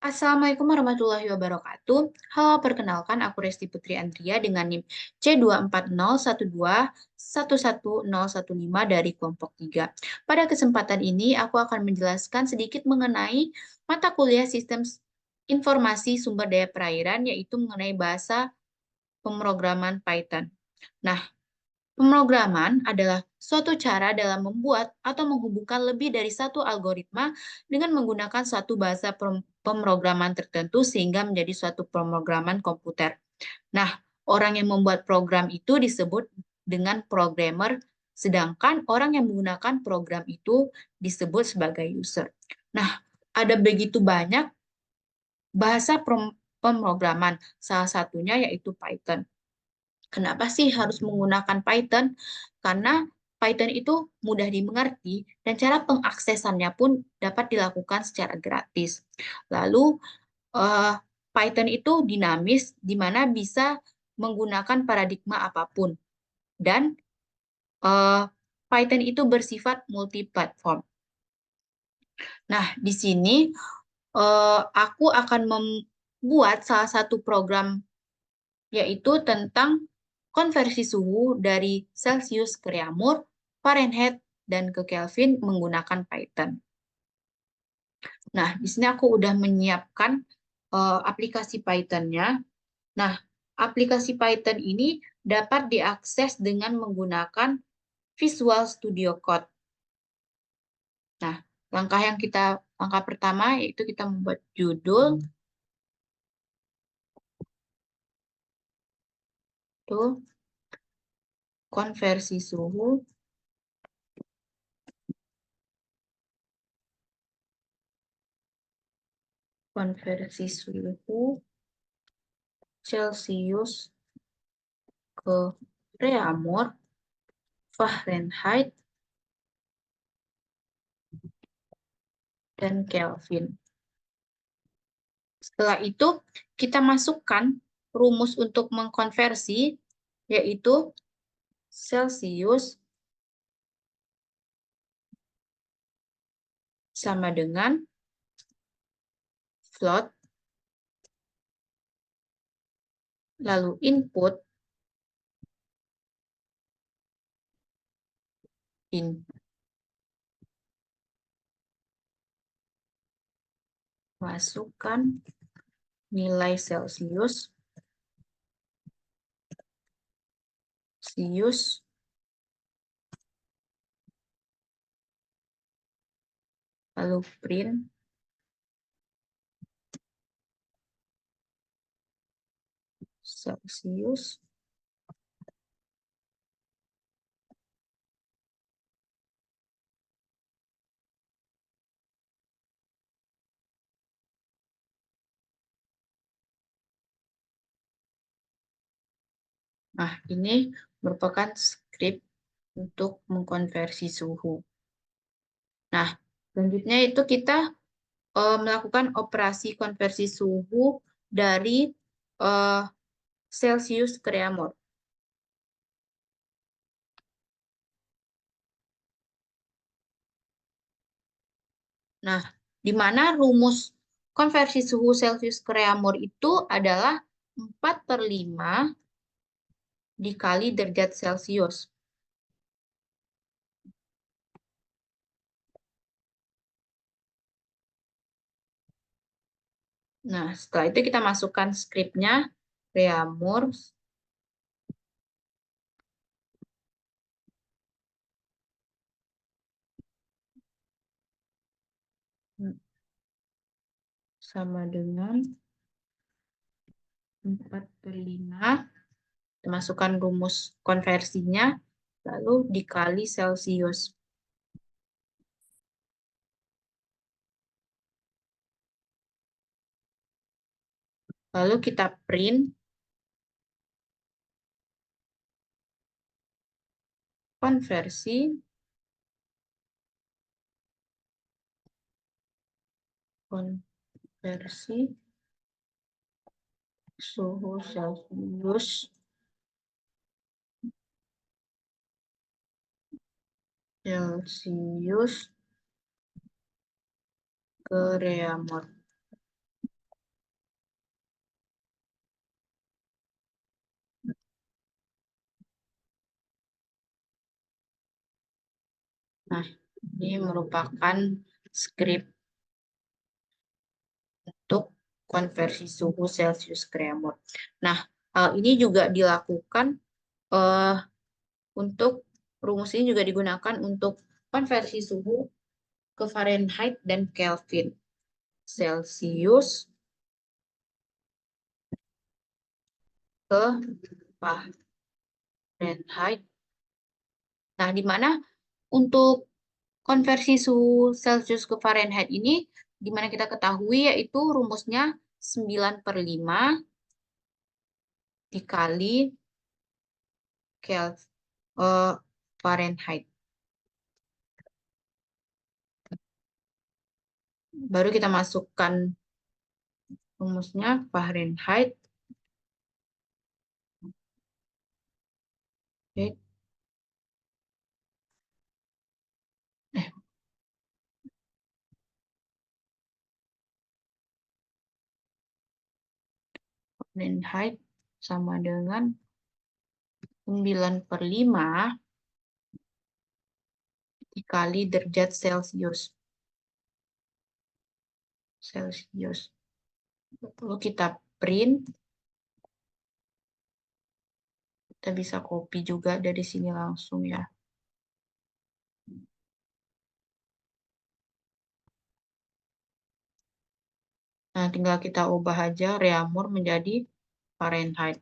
Assalamualaikum warahmatullahi wabarakatuh. Halo, perkenalkan aku Resti Putri Andria dengan NIM C24012111015 dari kelompok 3. Pada kesempatan ini, aku akan menjelaskan sedikit mengenai mata kuliah Sistem Informasi Sumber Daya Perairan, yaitu mengenai bahasa pemrograman Python. Nah, pemrograman adalah suatu cara dalam membuat atau menghubungkan lebih dari satu algoritma dengan menggunakan suatu bahasa pemrograman tertentu sehingga menjadi suatu pemrograman komputer. Nah, orang yang membuat program itu disebut dengan programmer, sedangkan orang yang menggunakan program itu disebut sebagai user. Nah, ada begitu banyak bahasa pemrograman, salah satunya yaitu Python. Kenapa sih harus menggunakan Python? Karena Python itu mudah dimengerti dan cara pengaksesannya pun dapat dilakukan secara gratis. Lalu eh, Python itu dinamis di mana bisa menggunakan paradigma apapun dan eh, Python itu bersifat multi-platform. Nah, di sini aku akan membuat salah satu program yaitu tentang konversi suhu dari Celsius ke Reaumur, Fahrenheit, dan ke Kelvin menggunakan Python. Nah, di sini aku udah menyiapkan aplikasi Python-nya. Nah, aplikasi Python ini dapat diakses dengan menggunakan Visual Studio Code. Nah, langkah pertama yaitu kita membuat judul, tuh konversi suhu, Celsius ke Reaumur, Fahrenheit, dan Kelvin. Setelah itu, kita masukkan rumus untuk mengkonversi, yaitu Celsius sama dengan float, lalu input, masukkan nilai Celsius, lalu print, Celsius, nah ini merupakan script untuk mengkonversi suhu. Nah, selanjutnya itu kita melakukan operasi konversi suhu dari Celsius ke Reaumur. Nah, di mana rumus konversi suhu Celsius ke Reaumur itu adalah 4/5 dikali derajat Celcius. Nah, setelah itu kita masukkan skripnya, Reaumur sama dengan 4/5. Kita masukkan rumus konversinya, lalu dikali Celsius. Lalu kita print konversi suhu Celsius ke Reaumur. Nah, ini merupakan skrip untuk konversi suhu Celcius ke reaumur. Nah, hal ini juga dilakukan eh, untuk rumus ini juga digunakan untuk konversi suhu ke Fahrenheit dan Kelvin. Celcius ke Fahrenheit. Nah, di mana untuk konversi suhu Celcius ke Fahrenheit ini, di mana kita ketahui yaitu rumusnya 9/5 dikali Fahrenheit. Baru kita masukkan rumusnya Fahrenheit. Oke. Fahrenheit sama dengan 9/5 dikali derajat Celcius. Lalu kita print. Kita bisa copy juga dari sini langsung ya. Nah, tinggal kita ubah aja reaumur menjadi Fahrenheit.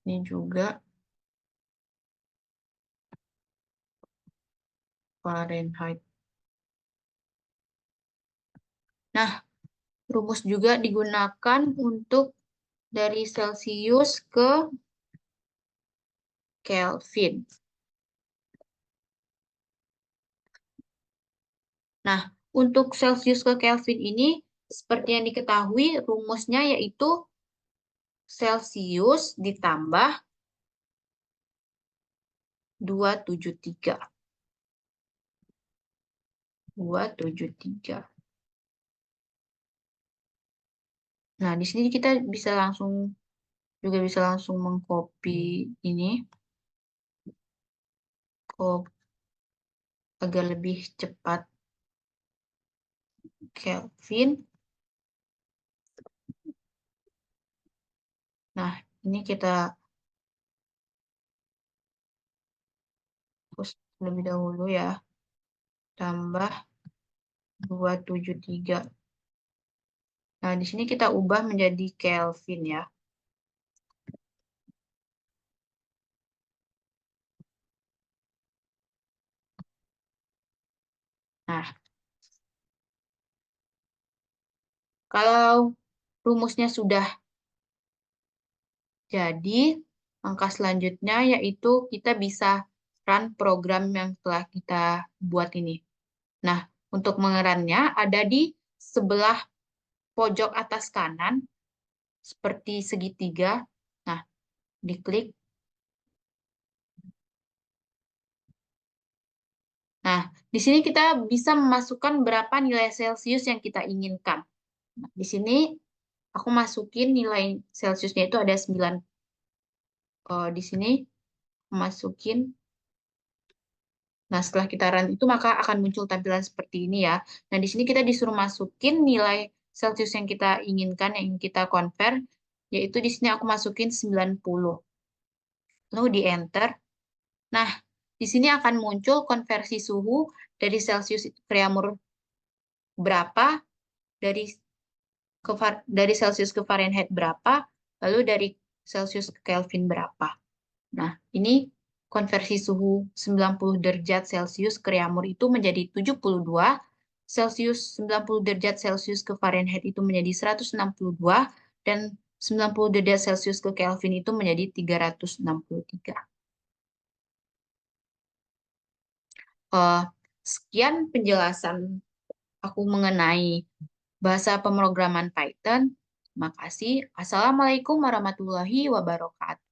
Ini juga Fahrenheit. Nah, rumus juga digunakan untuk dari Celcius ke Kelvin. Nah, untuk Celcius ke Kelvin ini, seperti yang diketahui, rumusnya yaitu Celcius ditambah 273. 273. Nah, di sini kita bisa langsung mengcopy ini agar lebih cepat. Kelvin. Nah, ini kita hapus lebih dahulu ya. Tambah 273. Nah, di sini kita ubah menjadi Kelvin ya. Nah, kalau rumusnya sudah jadi, langkah selanjutnya yaitu kita bisa run program yang telah kita buat ini. Nah, untuk mengerannya ada di sebelah pojok atas kanan, seperti segitiga. Nah, diklik. Nah, di sini kita bisa memasukkan berapa nilai Celcius yang kita inginkan. Nah, di sini aku masukin nilai Celciusnya itu ada 9. Di sini masukin. Nah, setelah kita run itu maka akan muncul tampilan seperti ini ya. Nah, di sini kita disuruh masukin nilai Celcius yang kita inginkan, yang ingin kita convert, yaitu di sini aku masukin 90. Lalu di enter. Nah, di sini akan muncul konversi suhu dari Celcius ke reaumur berapa, dari dari Celcius ke Fahrenheit berapa, lalu dari Celcius ke Kelvin berapa. Nah, ini konversi suhu 90 derajat Celcius ke reaumur itu menjadi 72, Celcius 90 derajat Celcius ke Fahrenheit itu menjadi 162, dan 90 derajat Celcius ke Kelvin itu menjadi 363. Eh, Sekian penjelasan aku mengenai bahasa pemrograman Python. Terima kasih. Assalamualaikum warahmatullahi wabarakatuh.